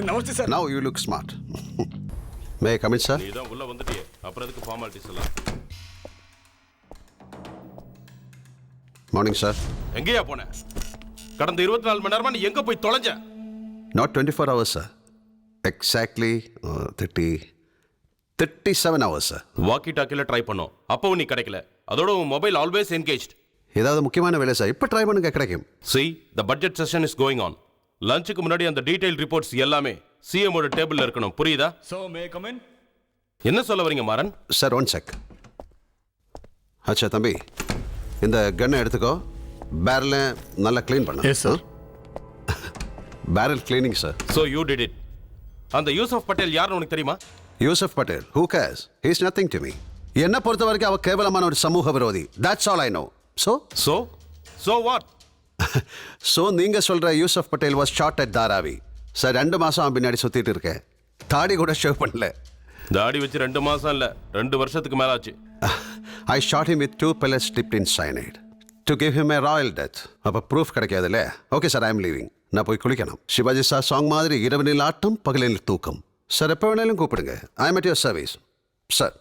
Namaste sir. Now you look smart. May I come in, sir? நீ தான் உள்ள வந்துட்டியே, அப்புறம் எதுக்கு ஃபார்மாலிட்டிஸ் எல்லாம்? Morning, sir. எங்கேயா போன? கடந்த 24 மணி நேரமா நீ எங்க போய் தொலைஞ்ச? Not 24 hours, sir. Exactly 37 hours, sir. Walkie டாக்கில ட்ரை பண்ணோம், அப்பவும் நீ கிடைக்கல. அதோட உன் மொபைல் ஆல்வேஸ் என்கேஜ்ட். ஏதாவது முக்கியமான வேலை சார், இப்போ ட்ரை பண்ணுங்க கிடைக்கும். See, the budget session is going on. லஞ்சுக்கு முன்னாடி அந்த டீடைல் ரிப்போர்ட்ஸ் எல்லாமே சிஎம் ஓட டேபிள்ல இருக்கணும், புரியுதா? So may I come in? என்ன சொல்ல வரீங்க மாறன்? Sir one check. அச்சா தம்பி, இந்த கன்னை எடுத்துக்கோ, பேரலை நல்லா க்ளீன் பண்ண. Yes, sir. Barrel cleaning sir. So you did it. அந்த யூசப் பட்டேல் யாருன்னு உனக்கு தெரியுமா? Yusuf Patel, who cares? He is nothing to me. என்னை பொறுத்த வரைக்கும் அவ கேவலமான ஒரு சமூக விரோதி. That's all I know. So what? So நீங்கள் சொல்கிற Yusuf Patel was shot at Dharavi. Sir 2 மாதம் அவன் பின்னாடி சுற்றிட்டு இருக்கேன். தாடி கூட ஷேவ் பண்ணல. தாடி வச்சு 2 மாசம் இல்ல, 2 வருஷத்துக்கு மேல ஆச்சு. I shot him with 2 pellets dipped in cyanide to give him a royal death. அப்போ ப்ரூஃப் கிடைக்காதுல்ல. Okay sir, I am leaving. நான் போய் குளிக்கணும். சிவாஜி சார் சாங் மாதிரி இரவனில் ஆட்டம் பகலில் தூக்கம். சார் எப்போ வேணாலும் கூப்பிடுங்க. I am at your service sir.